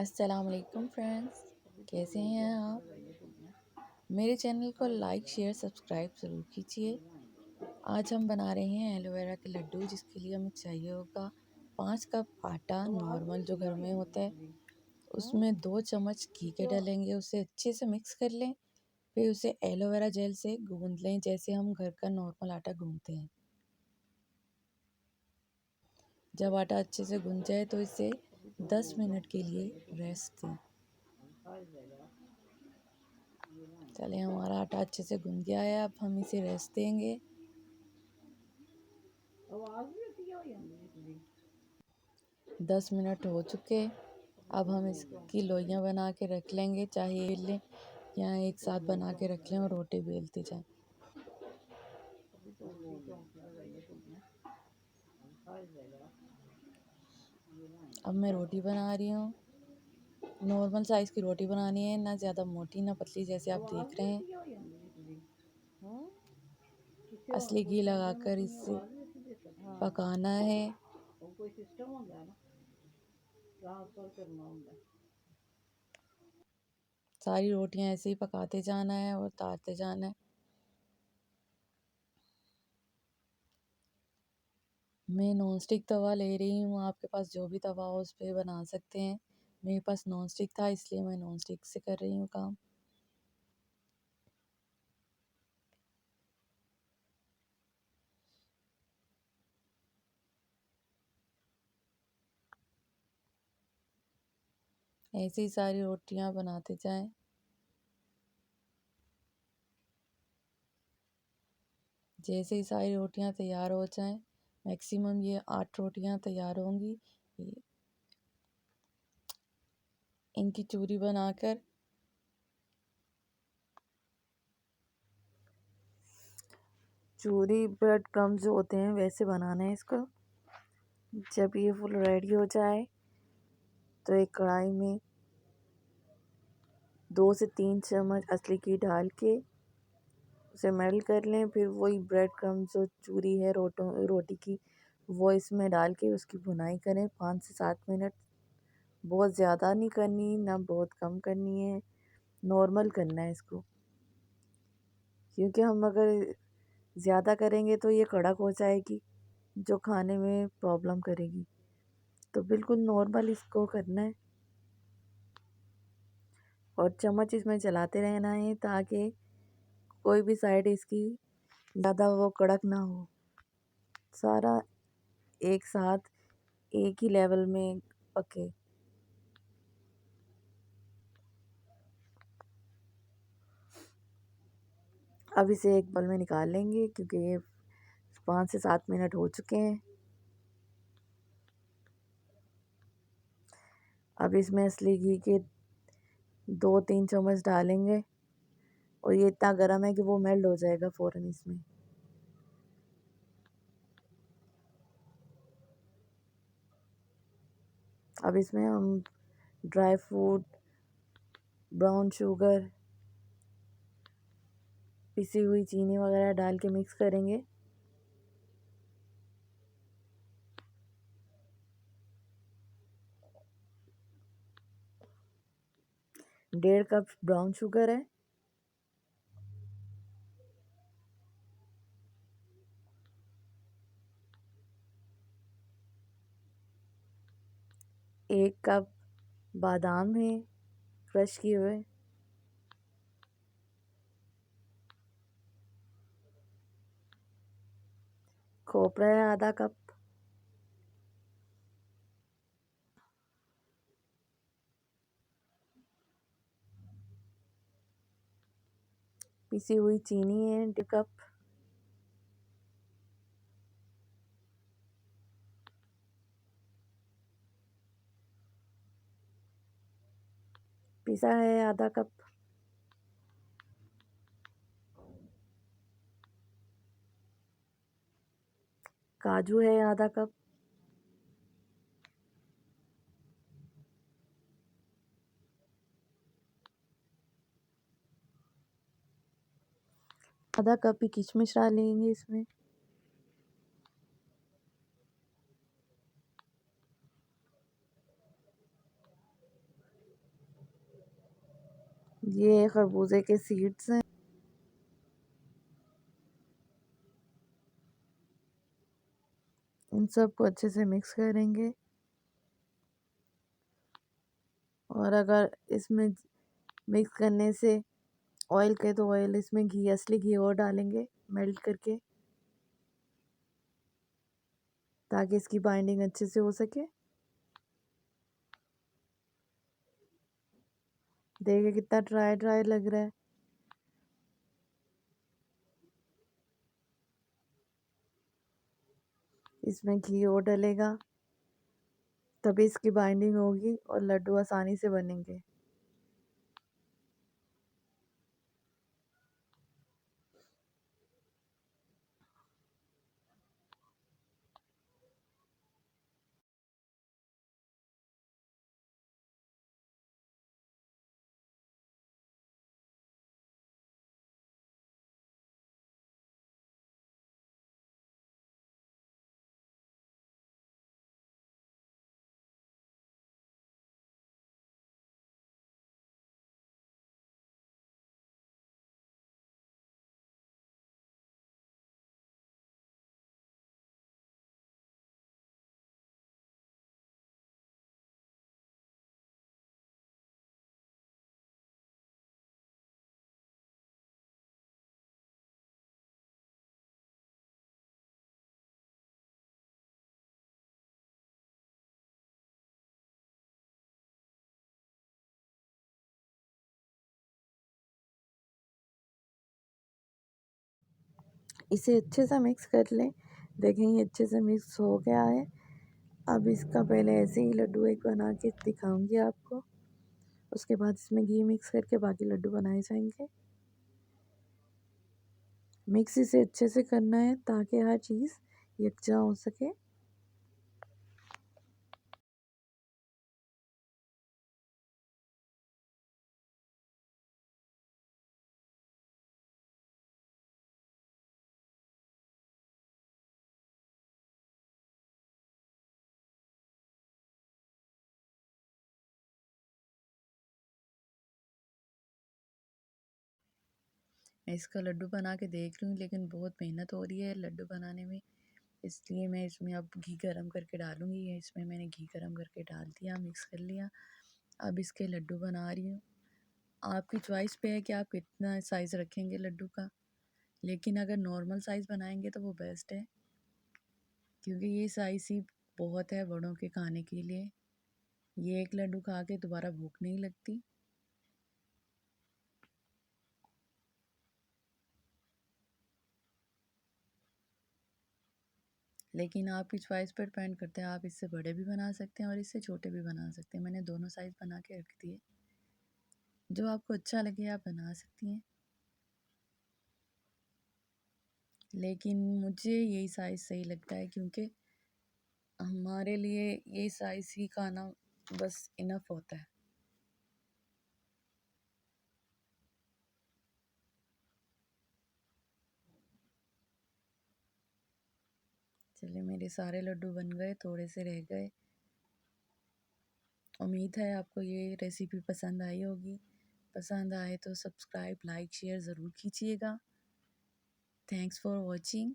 अस्सलाम वालेकुम फ्रेंड्स, कैसे हैं आप? मेरे चैनल को लाइक शेयर सब्सक्राइब ज़रूर कीजिए। आज हम बना रहे हैं एलोवेरा के लड्डू, जिसके लिए हमें चाहिए होगा 5 कप आटा नॉर्मल जो घर में होता है। उसमें 2 चम्मच घी के डालेंगे, उसे अच्छे से मिक्स कर लें। फिर उसे एलोवेरा जेल से गूंद लें, जैसे हम घर का नॉर्मल आटा गूंदते हैं। जब आटा अच्छे से गूंद जाए तो इसे 10 मिनट के लिए रेस्ट दें। चले, हमारा आटा अच्छे से गूंद गया है, अब हम इसे रेस्ट देंगे। 10 मिनट हो चुके। अब हम इसकी लोइयां बना के रख लेंगे, चाहे बेल लें या एक साथ बना के रख लें और रोटी बेलते जाएं। अब मैं रोटी बना रही हूँ। नॉर्मल साइज़ की रोटी बनानी है, ना ज़्यादा मोटी ना पतली, जैसे आप देख रहे हैं। असली घी लगाकर इसे पकाना है। सारी रोटियां ऐसे ही पकाते जाना है और उतारते जाना है। मैं नॉन स्टिक तवा ले रही हूँ, आपके पास जो भी तवा हो उस पर बना सकते हैं। मेरे पास नॉन स्टिक था, इसलिए मैं नॉन स्टिक से कर रही हूँ काम। ऐसे ही सारी रोटियां बनाते जाएं। जैसे ही सारी रोटियां तैयार हो जाएं, मैक्सिमम ये 8 रोटियां तैयार होंगी। इनकी चूरी बनाकर चूरी ब्रेड क्रम्स जो होते हैं वैसे बनाना है इसको। जब ये फुल रेडी हो जाए तो एक कढ़ाई में 2 से 3 चम्मच असली घी डाल के उसे मेल्ट कर लें। फिर वही ब्रेड क्रम्स जो चूरी है रोटी की, वो इसमें डाल के उसकी भुनाई करें 5 से 7 मिनट। बहुत ज़्यादा नहीं करनी ना बहुत कम करनी है, नॉर्मल करना है इसको। क्योंकि हम अगर ज़्यादा करेंगे तो ये कड़क हो जाएगी, जो खाने में प्रॉब्लम करेगी। तो बिल्कुल नॉर्मल इसको करना है और चम्मच इसमें चलाते रहना है, ताकि कोई भी साइड इसकी ज़्यादा वो कड़क ना हो। सारा एक साथ एक ही लेवल में पके। अब इसे एक बाउल में निकाल लेंगे, क्योंकि ये 5 से 7 मिनट हो चुके हैं। अब इसमें असली घी के 2-3 चम्मच डालेंगे और ये इतना गर्म है कि वो मेल्ट हो जाएगा फ़ौरन इसमें। अब इसमें हम ड्राई फ्रूट, ब्राउन शुगर, पिसी हुई चीनी वगैरह डाल के मिक्स करेंगे। डेढ़ कप ब्राउन शुगर है, एक कप बादाम है क्रश किए हुए, खोपरा है आधा कप, पिसी हुई चीनी है 1.5 कप, पिसा है आधा कप, काजू है आधा कप, आधा कप ही किशमिश डालेंगे इसमें। ये खरबूजे के सीड्स हैं। इन सबको अच्छे से मिक्स करेंगे। और अगर इसमें मिक्स करने से ऑयल के तो ऑयल, इसमें घी, असली घी और डालेंगे मेल्ट करके, ताकि इसकी बाइंडिंग अच्छे से हो सके। देखिए कितना ड्राई ड्राई लग रहा है। इसमें घी और डलेगा, तभी इसकी बाइंडिंग होगी और लड्डू आसानी से बनेंगे। इसे अच्छे से मिक्स कर लें। देखें ये अच्छे से मिक्स हो गया है। अब इसका पहले ऐसे ही लड्डू एक बना के दिखाऊंगी आपको। उसके बाद इसमें घी मिक्स करके बाकी लड्डू बनाए जाएंगे। मिक्स इसे अच्छे से करना है ताकि हर चीज़ यकजा हो सके। मैं इसका लड्डू बना के देख रही हूँ, लेकिन बहुत मेहनत हो रही है लड्डू बनाने में, इसलिए मैं इसमें अब घी गरम करके डालूँगी। ये इसमें मैंने घी गरम करके डाल दिया, मिक्स कर लिया। अब इसके लड्डू बना रही हूँ। आपकी चॉइस पे है कि आप कितना साइज़ रखेंगे लड्डू का, लेकिन अगर नॉर्मल साइज़ बनाएंगे तो वो बेस्ट है, क्योंकि ये साइज़ ही बहुत है बड़ों के खाने के लिए। ये एक लड्डू खा के दोबारा भूख नहीं लगती। लेकिन आपकी चॉइस पर डिपेंड करता है, आप इससे बड़े भी बना सकते हैं और इससे छोटे भी बना सकते हैं। मैंने दोनों साइज़ बना के रख दिए, जो आपको अच्छा लगे आप बना सकती हैं। लेकिन मुझे यही साइज़ सही लगता है, क्योंकि हमारे लिए ये साइज़ ही खाना बस इनफ होता है। चलिए मेरे सारे लड्डू बन गए, थोड़े से रह गए। उम्मीद है आपको ये रेसिपी पसंद आई होगी। पसंद आए तो सब्सक्राइब, लाइक, शेयर ज़रूर कीजिएगा। Thanks for watching.